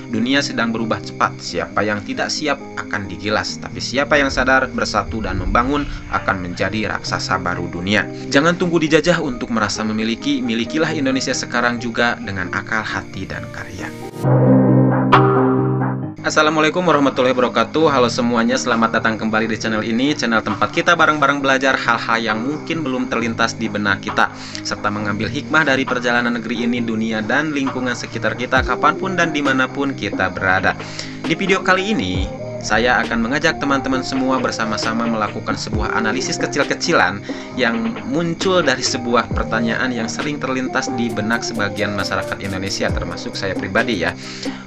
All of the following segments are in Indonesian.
Dunia sedang berubah cepat. Siapa yang tidak siap akan digilas, tapi siapa yang sadar, bersatu dan membangun akan menjadi raksasa baru dunia. Jangan tunggu dijajah untuk merasa memiliki. Milikilah Indonesia sekarang juga dengan akal, hati, dan karya. Assalamualaikum warahmatullahi wabarakatuh. Halo semuanya, selamat datang kembali di channel ini, channel tempat kita bareng-bareng belajar hal-hal yang mungkin belum terlintas di benak kita, serta mengambil hikmah dari perjalanan negeri ini, dunia, dan lingkungan sekitar kita kapanpun dan dimanapun kita berada. Di video kali ini, saya akan mengajak teman-teman semua bersama-sama melakukan sebuah analisis kecil-kecilan yang muncul dari sebuah pertanyaan yang sering terlintas di benak sebagian masyarakat Indonesia, termasuk saya pribadi ya.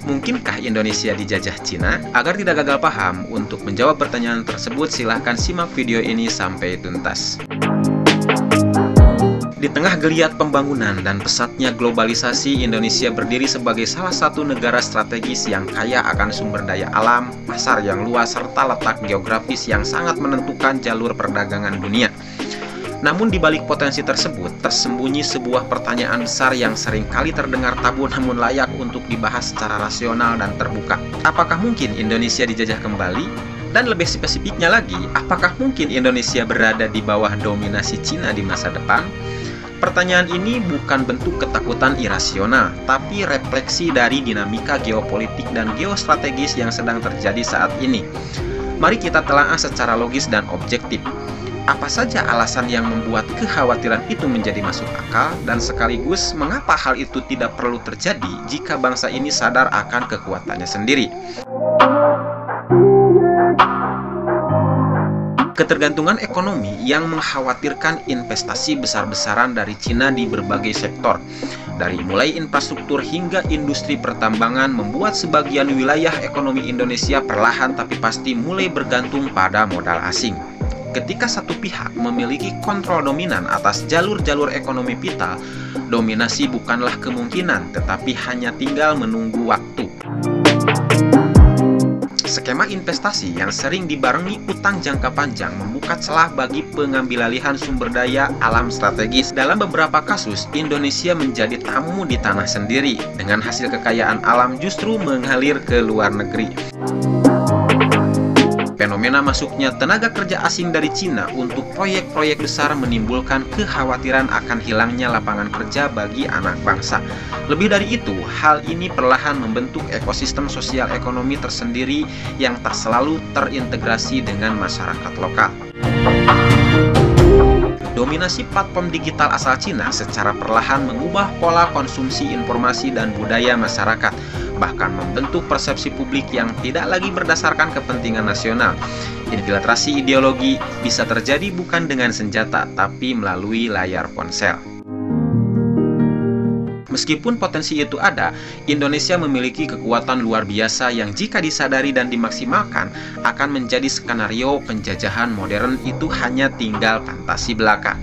Mungkinkah Indonesia dijajah Cina? Agar tidak gagal paham, untuk menjawab pertanyaan tersebut silahkan simak video ini sampai tuntas. Di tengah geliat pembangunan dan pesatnya globalisasi, Indonesia berdiri sebagai salah satu negara strategis yang kaya akan sumber daya alam, pasar yang luas, serta letak geografis yang sangat menentukan jalur perdagangan dunia. Namun di balik potensi tersebut, tersembunyi sebuah pertanyaan besar yang sering kali terdengar tabu namun layak untuk dibahas secara rasional dan terbuka. Apakah mungkin Indonesia dijajah kembali? Dan lebih spesifiknya lagi, apakah mungkin Indonesia berada di bawah dominasi Cina di masa depan? Pertanyaan ini bukan bentuk ketakutan irasional, tapi refleksi dari dinamika geopolitik dan geostrategis yang sedang terjadi saat ini. Mari kita telaah secara logis dan objektif. Apa saja alasan yang membuat kekhawatiran itu menjadi masuk akal, dan sekaligus mengapa hal itu tidak perlu terjadi jika bangsa ini sadar akan kekuatannya sendiri? Ketergantungan ekonomi yang mengkhawatirkan investasi besar-besaran dari Cina di berbagai sektor, dari mulai infrastruktur hingga industri pertambangan, membuat sebagian wilayah ekonomi Indonesia perlahan tapi pasti mulai bergantung pada modal asing. Ketika satu pihak memiliki kontrol dominan atas jalur-jalur ekonomi vital, dominasi bukanlah kemungkinan, tetapi hanya tinggal menunggu waktu. Skema investasi yang sering dibarengi utang jangka panjang membuka celah bagi pengambil alihan sumber daya alam strategis. Dalam beberapa kasus, Indonesia menjadi tamu di tanah sendiri, dengan hasil kekayaan alam justru mengalir ke luar negeri. Fenomena masuknya tenaga kerja asing dari Cina untuk proyek-proyek besar menimbulkan kekhawatiran akan hilangnya lapangan kerja bagi anak bangsa. Lebih dari itu, hal ini perlahan membentuk ekosistem sosial ekonomi tersendiri yang tak selalu terintegrasi dengan masyarakat lokal. Dominasi platform digital asal Cina secara perlahan mengubah pola konsumsi informasi dan budaya masyarakat, bahkan membentuk persepsi publik yang tidak lagi berdasarkan kepentingan nasional. Infiltrasi ideologi bisa terjadi bukan dengan senjata, tapi melalui layar ponsel. Meskipun potensi itu ada, Indonesia memiliki kekuatan luar biasa yang jika disadari dan dimaksimalkan akan menjadi skenario penjajahan modern itu hanya tinggal fantasi belaka.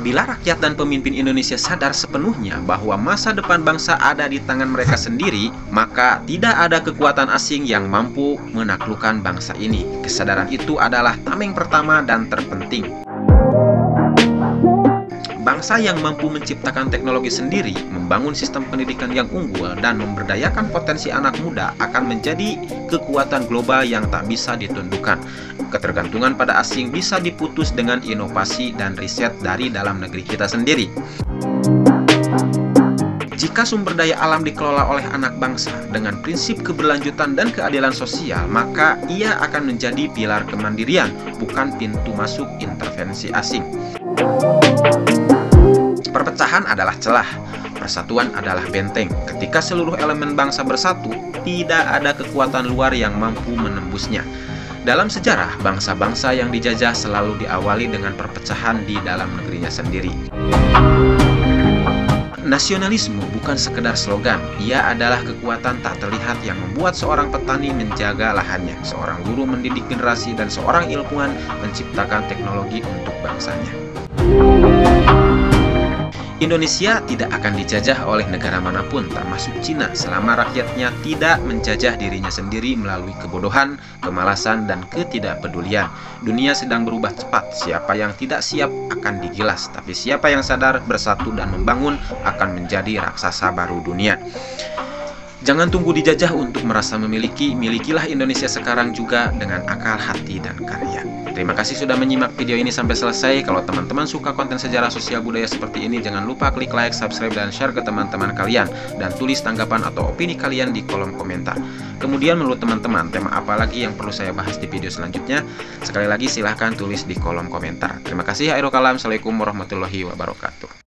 Bila rakyat dan pemimpin Indonesia sadar sepenuhnya bahwa masa depan bangsa ada di tangan mereka sendiri, maka tidak ada kekuatan asing yang mampu menaklukkan bangsa ini. Kesadaran itu adalah tameng pertama dan terpenting. Bangsa yang mampu menciptakan teknologi sendiri, membangun sistem pendidikan yang unggul, dan memberdayakan potensi anak muda akan menjadi kekuatan global yang tak bisa ditundukkan. Ketergantungan pada asing bisa diputus dengan inovasi dan riset dari dalam negeri kita sendiri. Jika sumber daya alam dikelola oleh anak bangsa dengan prinsip keberlanjutan dan keadilan sosial, maka ia akan menjadi pilar kemandirian, bukan pintu masuk intervensi asing. Perpecahan adalah celah, persatuan adalah benteng. Ketika seluruh elemen bangsa bersatu, tidak ada kekuatan luar yang mampu menembusnya. Dalam sejarah, bangsa-bangsa yang dijajah selalu diawali dengan perpecahan di dalam negerinya sendiri. Nasionalisme bukan sekedar slogan, ia adalah kekuatan tak terlihat yang membuat seorang petani menjaga lahannya, seorang guru mendidik generasi, dan seorang ilmuwan menciptakan teknologi untuk bangsanya. Indonesia tidak akan dijajah oleh negara manapun, termasuk Cina, selama rakyatnya tidak menjajah dirinya sendiri melalui kebodohan, kemalasan, dan ketidakpedulian. Dunia sedang berubah cepat. Siapa yang tidak siap akan digilas, tapi siapa yang sadar, bersatu, dan membangun akan menjadi raksasa baru dunia. Jangan tunggu dijajah untuk merasa memiliki, milikilah Indonesia sekarang juga dengan akal, hati, dan karya. Terima kasih sudah menyimak video ini sampai selesai. Kalau teman-teman suka konten sejarah sosial budaya seperti ini, jangan lupa klik like, subscribe, dan share ke teman-teman kalian. Dan tulis tanggapan atau opini kalian di kolom komentar. Kemudian menurut teman-teman, tema apa lagi yang perlu saya bahas di video selanjutnya? Sekali lagi silahkan tulis di kolom komentar. Terima kasih, akhirul kalam. Assalamualaikum warahmatullahi wabarakatuh.